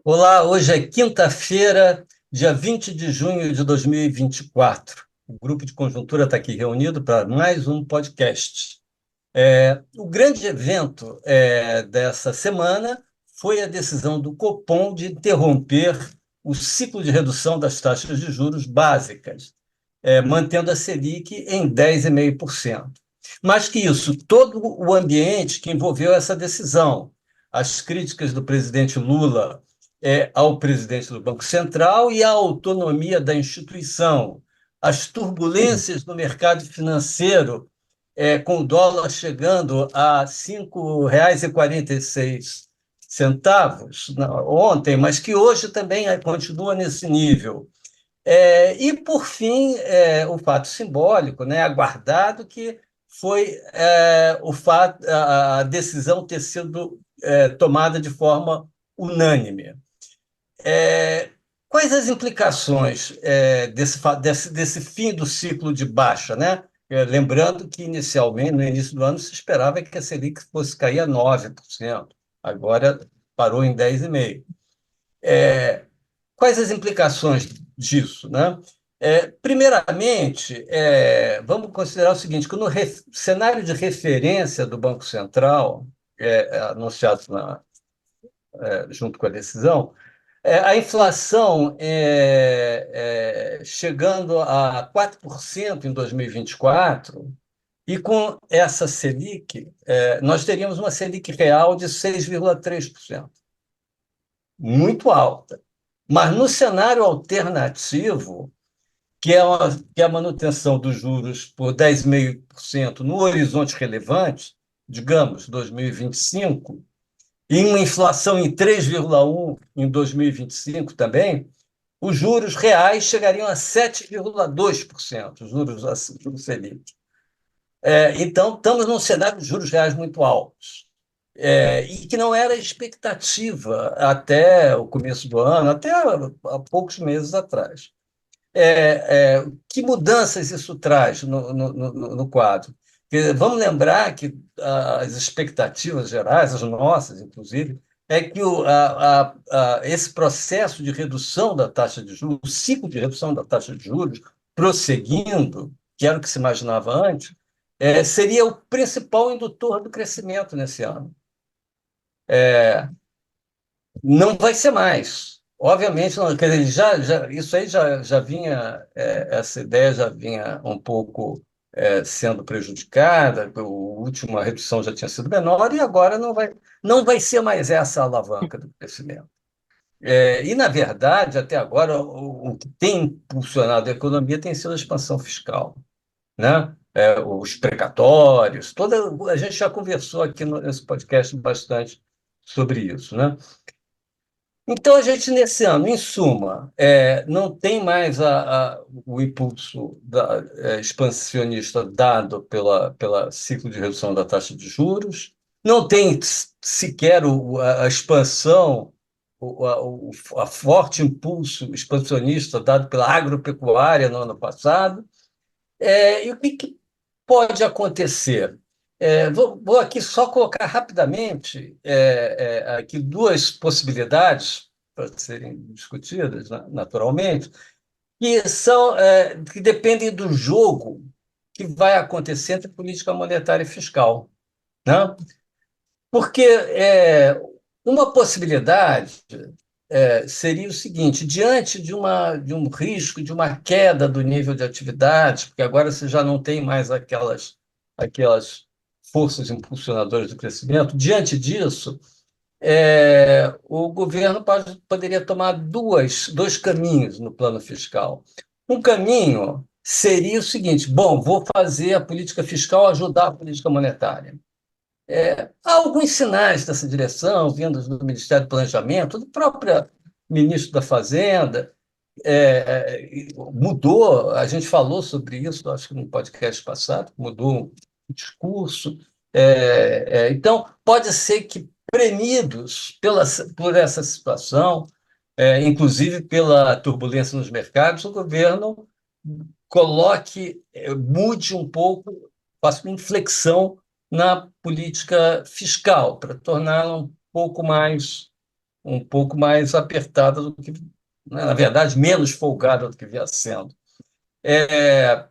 Olá, hoje é quinta-feira, dia 20 de junho de 2024. O grupo de conjuntura está aqui reunido para mais um podcast. O grande evento dessa semana foi a decisão do Copom de interromper o ciclo de redução das taxas de juros básicas, mantendo a Selic em 10,5%. Mais que isso, todo o ambiente que envolveu essa decisão, as críticas do presidente Lula ao presidente do Banco Central e a autonomia da instituição, as turbulências no mercado financeiro, com o dólar chegando a R$ 5,46 ontem, mas que hoje também continua nesse nível. E, por fim, o fato simbólico, né, aguardado, que foi a decisão ter sido tomada de forma unânime. Quais as implicações desse fim do ciclo de baixa, né? Lembrando que, inicialmente, no início do ano, se esperava que a Selic fosse cair a 9%, agora parou em 10,5%. Quais as implicações disso, né? Primeiramente, vamos considerar o seguinte, que no cenário de referência do Banco Central, anunciado junto com a decisão, a inflação chegando a 4% em 2024, e com essa Selic, nós teríamos uma Selic real de 6,3%, muito alta. Mas no cenário alternativo, que é a manutenção dos juros por 10,5% no horizonte relevante, digamos, 2025, e uma inflação em 3,1% em 2025 também, os juros reais chegariam a 7,2%, os juros Selic. Então, estamos num cenário de juros reais muito altos, e que não era expectativa até o começo do ano, até há poucos meses atrás. Que mudanças isso traz no quadro? Porque vamos lembrar que as expectativas gerais, as nossas, inclusive, é que esse processo de redução da taxa de juros, o ciclo de redução da taxa de juros, prosseguindo, que era o que se imaginava antes, seria o principal indutor do crescimento nesse ano. Não vai ser mais. Obviamente, não, quer dizer, isso aí já vinha, essa ideia já vinha um pouco sendo prejudicada, a última redução já tinha sido menor, e agora não vai ser mais essa a alavanca do crescimento. E, na verdade, até agora, o que tem impulsionado a economia tem sido a expansão fiscal, né? Os precatórios, a gente já conversou aqui nesse podcast bastante sobre isso, né? Então, a gente, nesse ano, em suma, não tem mais o impulso expansionista dado pela ciclo de redução da taxa de juros, não tem sequer a expansão, a forte impulso expansionista dado pela agropecuária no ano passado. E o que pode acontecer? Vou aqui só colocar rapidamente aqui duas possibilidades para serem discutidas, naturalmente, que dependem do jogo que vai acontecer entre política monetária e fiscal, né? Porque uma possibilidade seria o seguinte: diante de um risco de uma queda do nível de atividade, porque agora você já não tem mais aquelas forças impulsionadoras do crescimento, diante disso, o governo poderia tomar dois caminhos no plano fiscal. Um caminho seria o seguinte: bom, vou fazer a política fiscal ajudar a política monetária. Há alguns sinais dessa direção, vindos do Ministério do Planejamento, do próprio ministro da Fazenda. Mudou, a gente falou sobre isso, acho que no podcast passado, mudou o discurso. Então, pode ser que, premidos por essa situação, inclusive pela turbulência nos mercados, o governo mude um pouco, faça uma inflexão na política fiscal, para torná-la um pouco mais um pouco mais apertada do que, né, na verdade, menos folgada do que vinha sendo. É,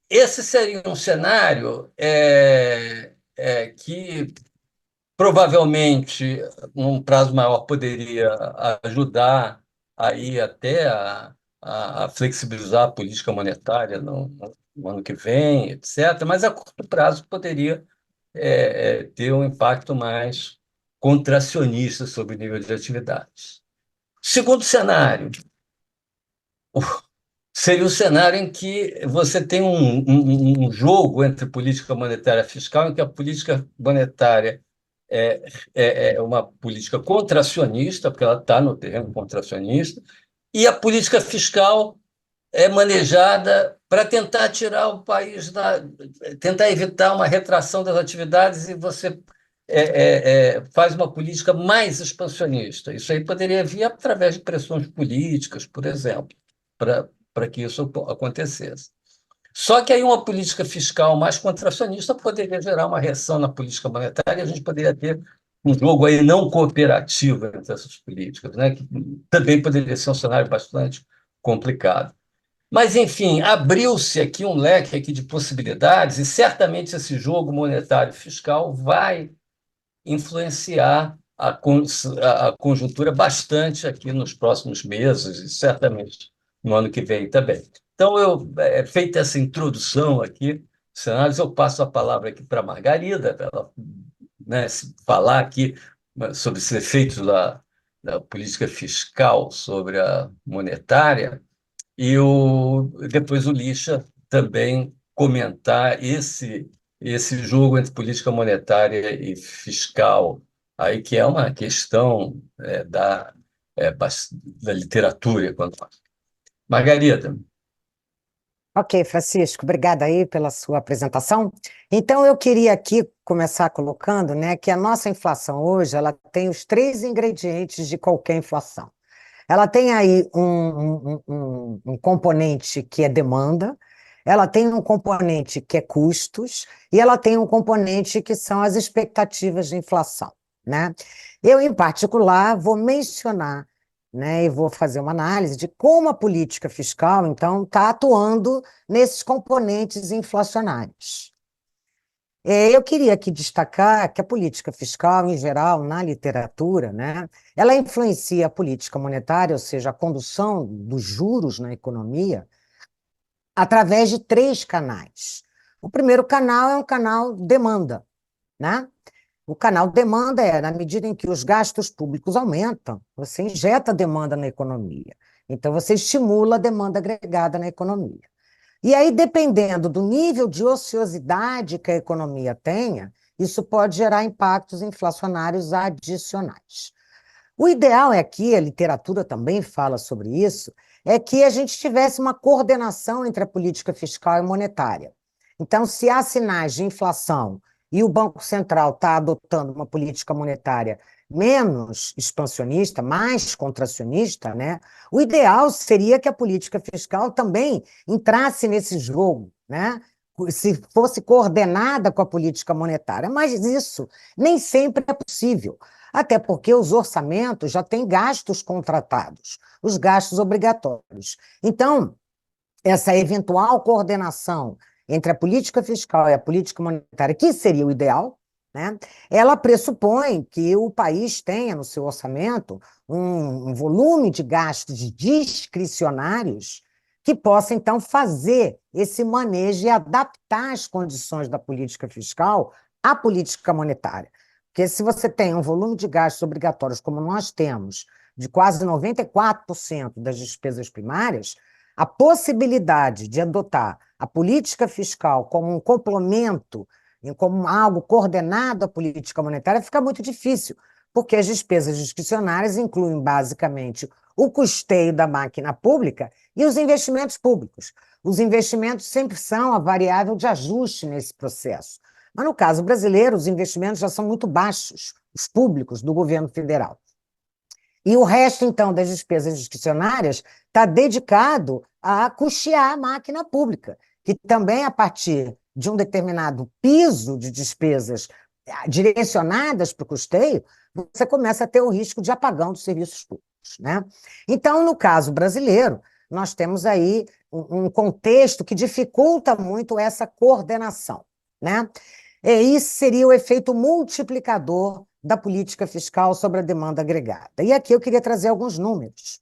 esse seria um cenário que provavelmente, num prazo maior, poderia ajudar aí até a flexibilizar a política monetária no ano que vem, etc., mas a curto prazo poderia ter um impacto mais contracionista sobre o nível de atividades. Segundo cenário, seria o cenário em que você tem um jogo entre política monetária e fiscal, em que a política monetária é, é uma política contracionista, porque ela está no terreno contracionista, e a política fiscal é manejada para tentar tirar o país tentar evitar uma retração das atividades, e você faz uma política mais expansionista. Isso aí poderia vir através de pressões políticas, por exemplo, para que isso acontecesse. Só que aí uma política fiscal mais contracionista poderia gerar uma reação na política monetária, e a gente poderia ter um jogo aí não cooperativo entre essas políticas, né? Que também poderia ser um cenário bastante complicado. Mas, enfim, abriu-se aqui um leque aqui de possibilidades, e certamente esse jogo monetário fiscal vai influenciar a conjuntura bastante aqui nos próximos meses e certamente no ano que vem também. Então, feita essa introdução aqui, cenários, eu passo a palavra aqui para a Margarida, para ela, né, falar aqui sobre os efeitos da política fiscal sobre a monetária, e depois o Lixa também comentar esse jogo entre política monetária e fiscal, aí que é uma questão da literatura econômica. Margarida. Ok, Francisco, obrigada aí pela sua apresentação. Então, eu queria aqui começar colocando, né, que a nossa inflação hoje, ela tem os três ingredientes de qualquer inflação. Ela tem aí um componente que é demanda, ela tem um componente que é custos, e ela tem um componente que são as expectativas de inflação, né? Eu, em particular, vou mencionar, né, e vou fazer uma análise de como a política fiscal, então, está atuando nesses componentes inflacionários. Eu queria aqui destacar que a política fiscal, em geral, na literatura, né, ela influencia a política monetária, ou seja, a condução dos juros na economia, através de três canais. O primeiro canal é um canal demanda, né? O canal demanda é, na medida em que os gastos públicos aumentam, você injeta demanda na economia. Então, você estimula a demanda agregada na economia. E aí, dependendo do nível de ociosidade que a economia tenha, isso pode gerar impactos inflacionários adicionais. O ideal é que, a literatura também fala sobre isso, é que a gente tivesse uma coordenação entre a política fiscal e monetária. Então, se há sinais de inflação e o Banco Central está adotando uma política monetária menos expansionista, mais contracionista, né? O ideal seria que a política fiscal também entrasse nesse jogo, né? Se fosse coordenada com a política monetária, mas isso nem sempre é possível, até porque os orçamentos já têm gastos contratados, os gastos obrigatórios. Então, essa eventual coordenação entre a política fiscal e a política monetária, que seria o ideal, né, ela pressupõe que o país tenha no seu orçamento um volume de gastos discricionários que possa, então, fazer esse manejo e adaptar as condições da política fiscal à política monetária. Porque se você tem um volume de gastos obrigatórios, como nós temos, de quase 94% das despesas primárias, a possibilidade de adotar a política fiscal como um complemento, como algo coordenado à política monetária, fica muito difícil, porque as despesas discricionárias incluem basicamente o custeio da máquina pública e os investimentos públicos. Os investimentos sempre são a variável de ajuste nesse processo. Mas, no caso brasileiro, os investimentos já são muito baixos, os públicos do governo federal. E o resto, então, das despesas discricionárias está dedicado a custear a máquina pública, que também, a partir de um determinado piso de despesas direcionadas para o custeio, você começa a ter o risco de apagão dos serviços públicos, né? Então, no caso brasileiro, nós temos aí um contexto que dificulta muito essa coordenação, né? E isso seria o efeito multiplicador da política fiscal sobre a demanda agregada. E aqui eu queria trazer alguns números.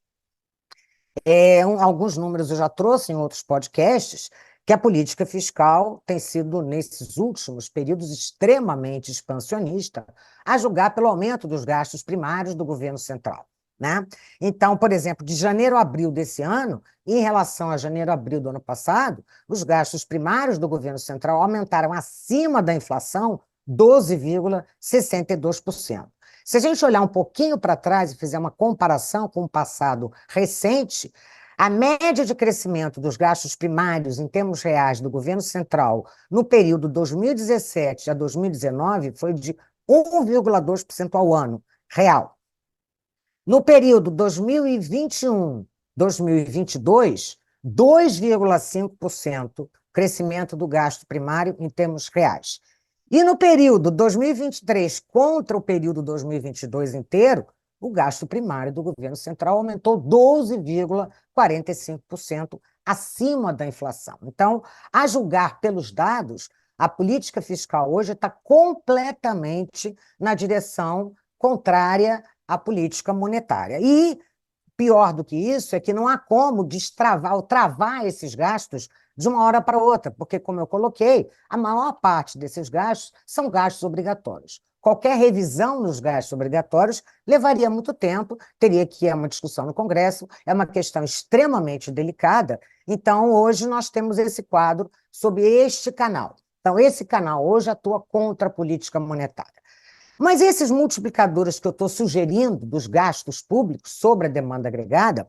Alguns números eu já trouxe em outros podcasts, que a política fiscal tem sido, nesses últimos períodos, extremamente expansionista, a julgar pelo aumento dos gastos primários do governo central, né? Então, por exemplo, de janeiro a abril desse ano, em relação a janeiro a abril do ano passado, os gastos primários do governo central aumentaram acima da inflação 12,62%. Se a gente olhar um pouquinho para trás e fizer uma comparação com o passado recente, a média de crescimento dos gastos primários em termos reais do governo central no período 2017 a 2019 foi de 1,2% ao ano, real. No período 2021-2022, 2,5% crescimento do gasto primário em termos reais. E no período 2023 contra o período 2022 inteiro, o gasto primário do governo central aumentou 12,45% acima da inflação. Então, a julgar pelos dados, a política fiscal hoje está completamente na direção contrária à política monetária. E pior do que isso é que não há como destravar ou travar esses gastos de uma hora para outra, porque, como eu coloquei, a maior parte desses gastos são gastos obrigatórios. Qualquer revisão nos gastos obrigatórios levaria muito tempo, teria que ir a uma discussão no Congresso, é uma questão extremamente delicada. Então, hoje nós temos esse quadro sob este canal. Então, esse canal hoje atua contra a política monetária. Mas esses multiplicadores que eu estou sugerindo dos gastos públicos sobre a demanda agregada,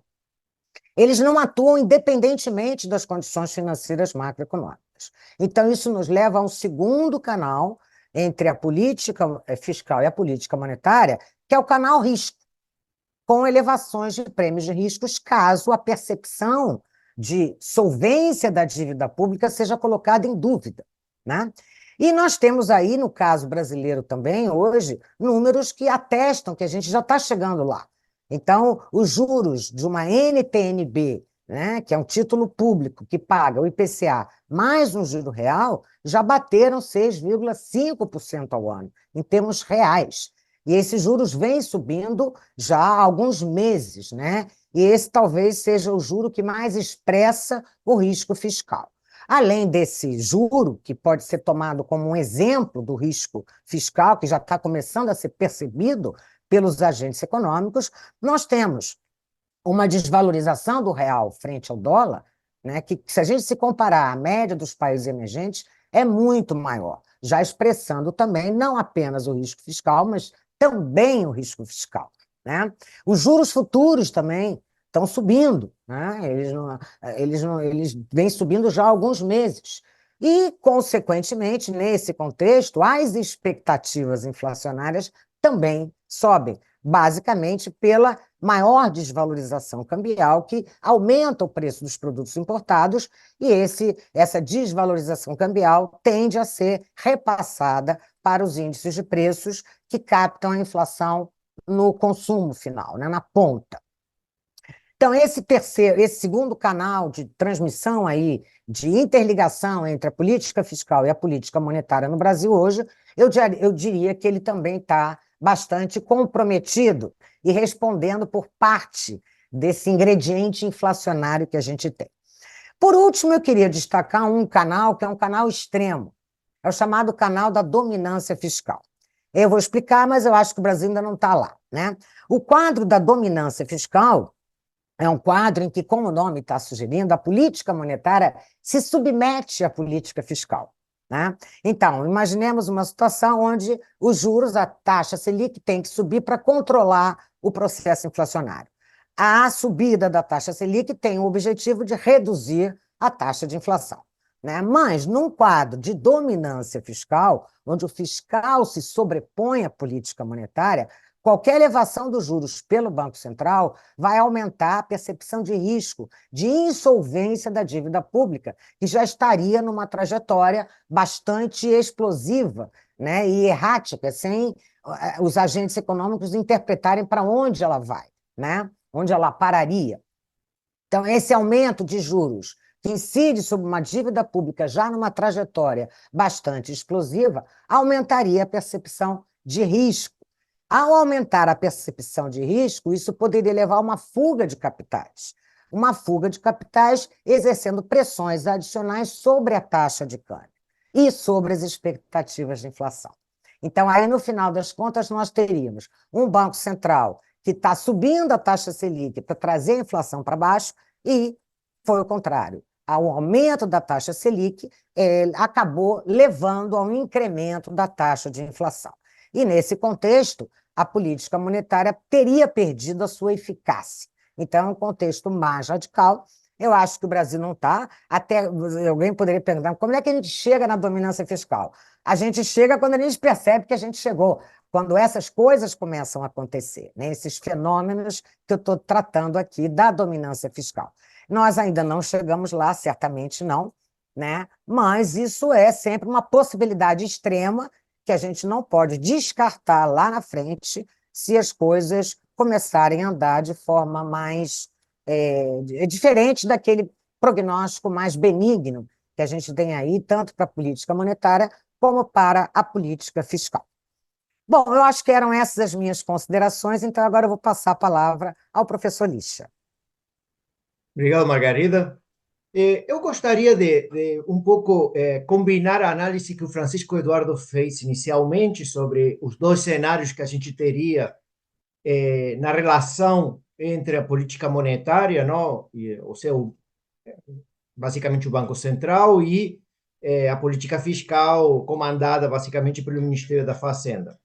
eles não atuam independentemente das condições financeiras macroeconômicas. Então, isso nos leva a um segundo canal entre a política fiscal e a política monetária, que é o canal risco, com elevações de prêmios de riscos, caso a percepção de solvência da dívida pública seja colocada em dúvida, né? E nós temos aí, no caso brasileiro também, hoje, números que atestam que a gente já está chegando lá. Então, os juros de uma NTN-B, né, que é um título público que paga o IPCA mais um juro real, já bateram 6,5% ao ano, em termos reais. E esses juros vêm subindo já há alguns meses, né? E esse talvez seja o juro que mais expressa o risco fiscal. Além desse juro, que pode ser tomado como um exemplo do risco fiscal, que já está começando a ser percebido pelos agentes econômicos, nós temos uma desvalorização do real frente ao dólar, né, que, se a gente se comparar à média dos países emergentes, é muito maior, já expressando também não apenas o risco fiscal, mas também o risco fiscal, né? Os juros futuros também estão subindo, né? Eles vêm subindo já há alguns meses. E, consequentemente, nesse contexto, as expectativas inflacionárias também sobem, basicamente pela maior desvalorização cambial, que aumenta o preço dos produtos importados, e essa desvalorização cambial tende a ser repassada para os índices de preços que captam a inflação no consumo final, né, na ponta. Então, esse segundo canal de transmissão aí, de interligação entre a política fiscal e a política monetária no Brasil hoje, eu diria que ele também está bastante comprometido e respondendo por parte desse ingrediente inflacionário que a gente tem. Por último, eu queria destacar um canal que é um canal extremo, é o chamado canal da dominância fiscal. Eu vou explicar, mas eu acho que o Brasil ainda não está lá, né? O quadro da dominância fiscal é um quadro em que, como o nome está sugerindo, a política monetária se submete à política fiscal, né? Então, imaginemos uma situação onde os juros, a taxa Selic, tem que subir para controlar o processo inflacionário. A subida da taxa Selic tem o objetivo de reduzir a taxa de inflação, né? Mas, num quadro de dominância fiscal, onde o fiscal se sobrepõe à política monetária, qualquer elevação dos juros pelo Banco Central vai aumentar a percepção de risco, de insolvência da dívida pública, que já estaria numa trajetória bastante explosiva, né, e errática, sem os agentes econômicos interpretarem para onde ela vai, né? Onde ela pararia. Então, esse aumento de juros, que incide sobre uma dívida pública já numa trajetória bastante explosiva, aumentaria a percepção de risco. Ao aumentar a percepção de risco, isso poderia levar a uma fuga de capitais. Uma fuga de capitais exercendo pressões adicionais sobre a taxa de câmbio e sobre as expectativas de inflação. Então, aí, no final das contas, nós teríamos um Banco Central que está subindo a taxa Selic para trazer a inflação para baixo, e foi o contrário. O aumento da taxa Selic acabou levando ao incremento da taxa de inflação. E, nesse contexto, a política monetária teria perdido a sua eficácia. Então, é um contexto mais radical. Eu acho que o Brasil não está. Até alguém poderia perguntar como é que a gente chega na dominância fiscal? A gente chega quando a gente percebe que a gente chegou, quando essas coisas começam a acontecer, né? Esses fenômenos que eu estou tratando aqui da dominância fiscal. Nós ainda não chegamos lá, certamente não, né? Mas isso é sempre uma possibilidade extrema que a gente não pode descartar lá na frente se as coisas começarem a andar de forma mais diferente daquele prognóstico mais benigno que a gente tem aí, tanto para a política monetária como para a política fiscal. Bom, eu acho que eram essas as minhas considerações, então agora eu vou passar a palavra ao professor Lixa. Obrigado, Margarida. Eu gostaria de um pouco combinar a análise que o Francisco Eduardo fez inicialmente sobre os dois cenários que a gente teria na relação entre a política monetária, não? Ou seja, basicamente o Banco Central, e a política fiscal comandada basicamente pelo Ministério da Fazenda.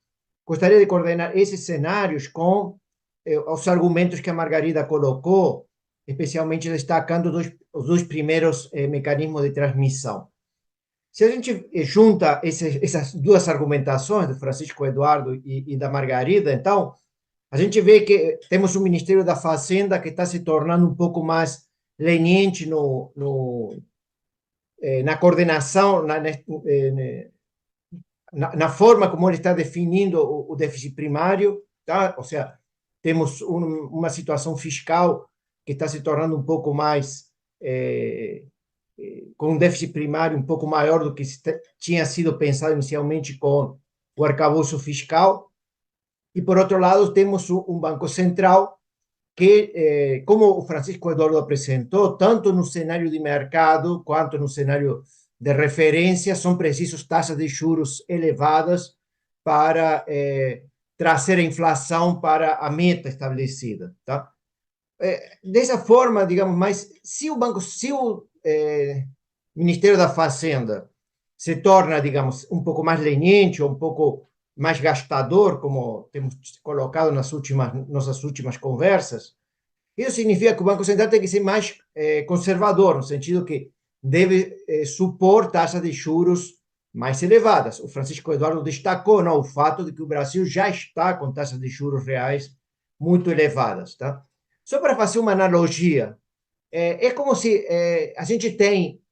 Gostaria de coordenar esses cenários com os argumentos que a Margarida colocou, especialmente destacando os dois primeiros mecanismos de transmissão. Se a gente junta essas duas argumentações, do Francisco Eduardo e da Margarida, então, a gente vê que temos um Ministério da Fazenda que está se tornando um pouco mais leniente na coordenação, na forma como ele está definindo o déficit primário, tá? Ou seja, temos uma situação fiscal que está se tornando um pouco mais com um déficit primário um pouco maior do que tinha sido pensado inicialmente com o arcabouço fiscal. E, por outro lado, temos um Banco Central que, como o Francisco Eduardo apresentou, tanto no cenário de mercado quanto no cenário de referência, são precisos taxas de juros elevadas para trazer a inflação para a meta estabelecida, tá? Dessa forma, digamos, mas se o Ministério da Fazenda se torna, digamos, um pouco mais leniente, ou um pouco mais gastador, como temos colocado nossas últimas conversas, isso significa que o Banco Central tem que ser mais conservador, no sentido que deve supor taxas de juros mais elevadas. O Francisco Eduardo destacou, não, o fato de que o Brasil já está com taxas de juros reais muito elevadas, tá? Só para fazer uma analogia, é como se a gente tem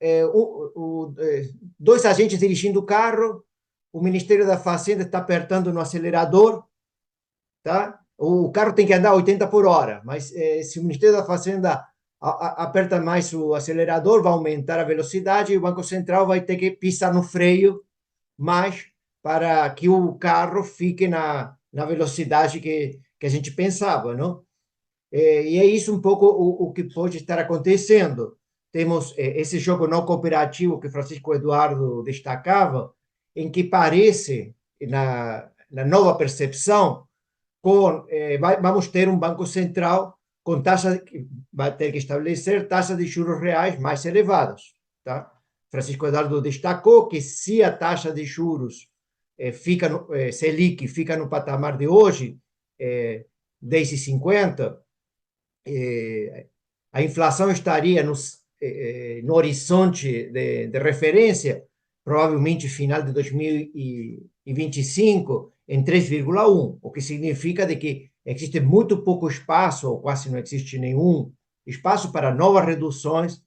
dois agentes dirigindo o carro, o Ministério da Fazenda está apertando no acelerador, tá? O carro tem que andar 80 por hora, mas se o Ministério da Fazenda aperta mais o acelerador, vai aumentar a velocidade e o Banco Central vai ter que pisar no freio mais para que o carro fique na velocidade que a gente pensava, não? E é isso um pouco o que pode estar acontecendo. Temos esse jogo não cooperativo que Francisco Eduardo destacava, em que parece, na nova percepção, vamos ter um Banco Central com taxa, vai ter que estabelecer taxas de juros reais mais elevadas, tá? Francisco Eduardo destacou que se a taxa de juros Selic fica no patamar de hoje, 10,50, a inflação estaria no horizonte de referência, provavelmente final de 2025, em 3,1, o que significa de que existe muito pouco espaço, ou quase não existe nenhum espaço para novas reduções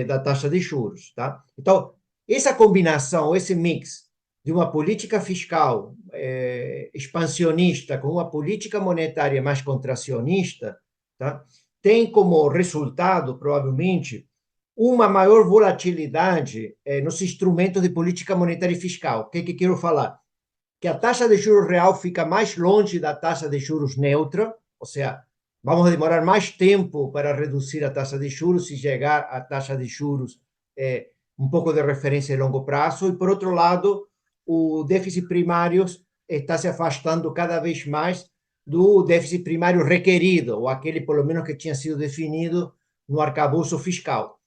da taxa de juros, tá? Então, essa combinação, esse mix de uma política fiscal expansionista com uma política monetária mais contracionista, tá? Tem como resultado, provavelmente, uma maior volatilidade nos instrumentos de política monetária e fiscal. O que quero falar? Que a taxa de juros real fica mais longe da taxa de juros neutra, ou seja, vamos demorar mais tempo para reduzir a taxa de juros se chegar à taxa de juros um pouco de referência de longo prazo. E, por outro lado, o déficit primário está se afastando cada vez mais do déficit primário requerido, ou aquele, pelo menos, que tinha sido definido no arcabouço fiscal.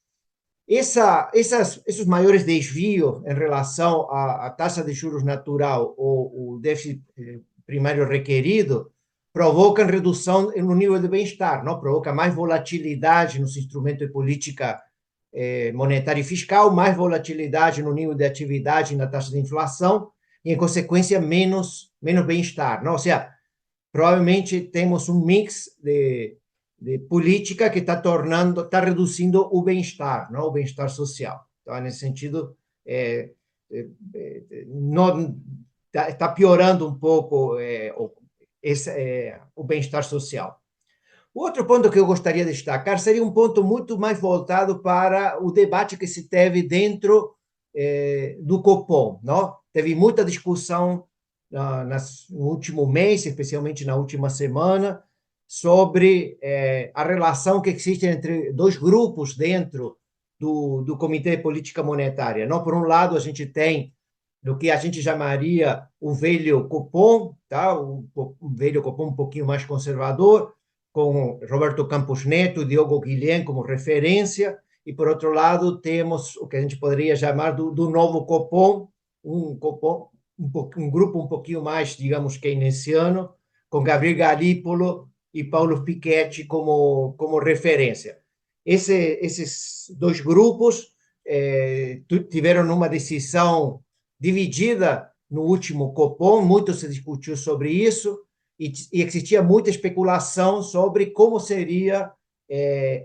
Esses maiores desvios em relação à taxa de juros natural ou o déficit primário requerido provocam redução no nível de bem-estar, não? Provoca mais volatilidade nos instrumentos de política monetária e fiscal, mais volatilidade no nível de atividade e na taxa de inflação e, em consequência, menos bem-estar, não? Ou seja, provavelmente temos um mix de política que está reduzindo o bem-estar, não, o bem-estar social. Então, nesse sentido, está piorando um pouco o bem-estar social. O outro ponto que eu gostaria de destacar seria um ponto muito mais voltado para o debate que se teve dentro do Copom, não? Teve muita discussão no último mês, especialmente na última semana, sobre a relação que existe entre dois grupos dentro do Comitê de Política Monetária. Não, por um lado, a gente tem do que a gente chamaria o velho Copom, tá? um velho Copom um pouquinho mais conservador, com Roberto Campos Neto e Diogo Guilhem como referência, e, por outro lado, temos o que a gente poderia chamar do novo Copom, um grupo um pouquinho mais, digamos, keynesiano, com Gabriel Galípolo e Paulo Piketty como referência. Esses dois grupos tiveram uma decisão dividida no último Copom, muito se discutiu sobre isso, e existia muita especulação sobre como seria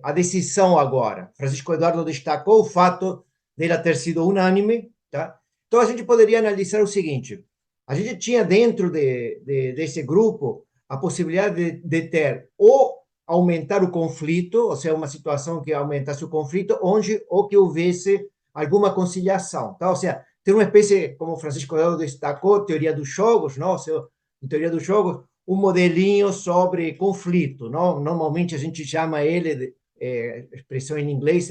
a decisão agora. Francisco Eduardo destacou o fato dela ter sido unânime, tá? Então, a gente poderia analisar o seguinte: a gente tinha dentro desse grupo a possibilidade de ter ou aumentar o conflito, ou seja, uma situação que aumentasse o conflito, ou que houvesse alguma conciliação. Tá? Ou seja, ter uma espécie, como o Francisco Eduardo destacou, teoria dos jogos, não? Ou seja, em teoria dos jogos, um modelinho sobre conflito. Não? Normalmente a gente chama ele, expressão em inglês,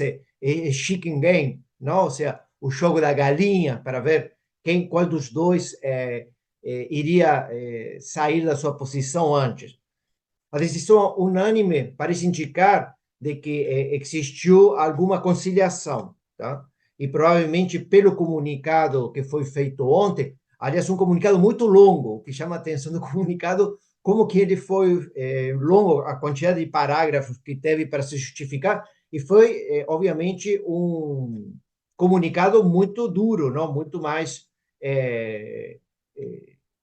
chicken game, não? Ou seja, o jogo da galinha, para ver qual dos dois iria sair da sua posição antes. A decisão unânime parece indicar de que existiu alguma conciliação, tá? E provavelmente pelo comunicado que foi feito ontem, aliás, um comunicado muito longo, o que chama a atenção do comunicado, como que ele foi longo, a quantidade de parágrafos que teve para se justificar, e foi, obviamente, um comunicado muito duro, não? Muito mais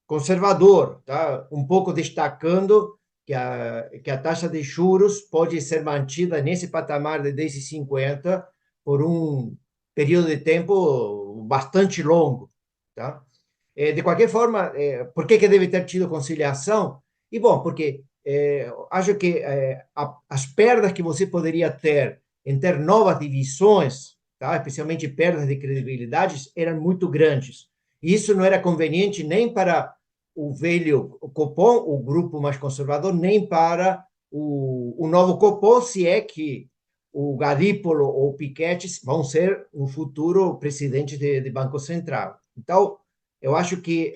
conservador, tá? Um pouco destacando que a taxa de juros pode ser mantida nesse patamar de 10,50 por um período de tempo bastante longo, tá? De qualquer forma, por que deve ter tido conciliação? E, bom, porque acho que as perdas que você poderia ter em ter novas divisões, tá? Especialmente perdas de credibilidade, eram muito grandes. E isso não era conveniente nem para o velho Copom, o grupo mais conservador, nem para o novo Copom, se é que o Galípolo ou o Piketty vão ser, no futuro, presidentes de Banco Central. Então, eu acho que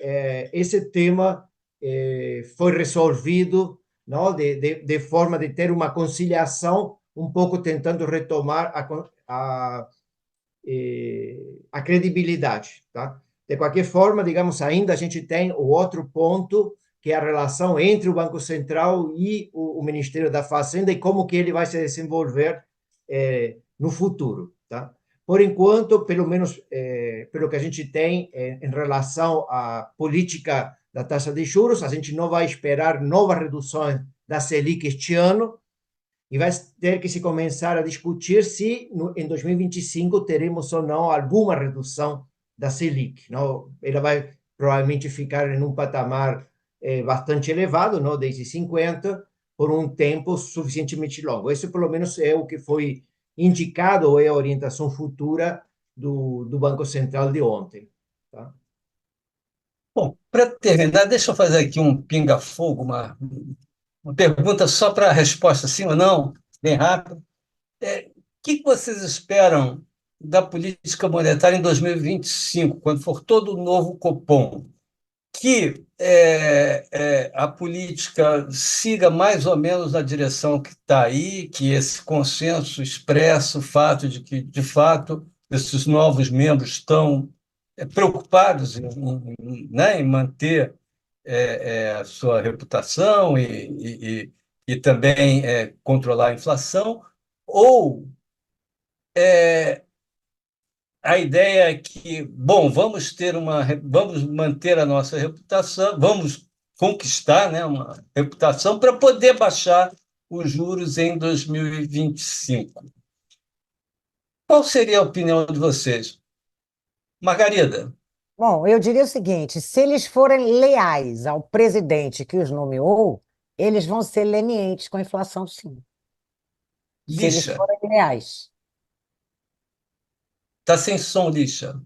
esse tema foi resolvido, não, de forma de ter uma conciliação, um pouco tentando retomar a credibilidade, tá? De qualquer forma, digamos, ainda a gente tem o outro ponto, que é a relação entre o Banco Central e o Ministério da Fazenda e como que ele vai se desenvolver no futuro, tá? Por enquanto, pelo menos pelo que a gente tem em relação à política da taxa de juros, a gente não vai esperar novas reduções da Selic este ano, e vai ter que se começar a discutir se em 2025 teremos ou não alguma redução da Selic. Não? Ela vai provavelmente ficar em um patamar bastante elevado, não, desde 50, por um tempo suficientemente longo. Esse, pelo menos, é o que foi indicado, ou é a orientação futura do Banco Central de ontem. Tá? Bom, para terminar, deixa eu fazer aqui um pinga-fogo, uma pergunta só para a resposta sim ou não, bem rápido. O que vocês esperam da política monetária em 2025, quando for todo o novo Copom? Que a política siga mais ou menos na direção que está aí, que esse consenso expressa o fato de que, de fato, esses novos membros estão preocupados né, em manter a sua reputação e também controlar a inflação, ou a ideia é que, bom, vamos manter a nossa reputação, vamos conquistar, né, uma reputação para poder baixar os juros em 2025. Qual seria a opinião de vocês? Margarida, Bom, eu diria o seguinte: se eles forem leais ao presidente que os nomeou, eles vão ser lenientes com a inflação, sim. Se eles Lixa, forem leais. está sem som, Lixa.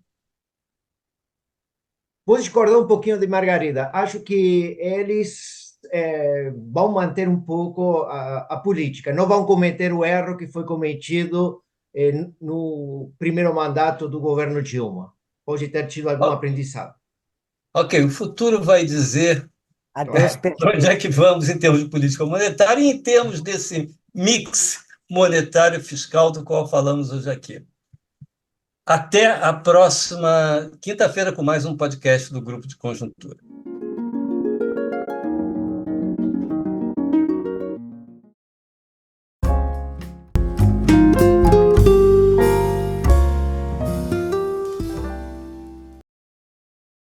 Vou discordar um pouquinho de Margarida. Acho que eles vão manter um pouco a política, não vão cometer o erro que foi cometido no primeiro mandato do governo Dilma. Pode ter tido algum O- aprendizado. Ok, o futuro vai dizer A Deus Claro. para onde é pertence. que vamos em termos de política monetária e em termos desse mix monetário e fiscal do qual falamos hoje aqui. Até a próxima quinta-feira com mais um podcast do Grupo de Conjuntura.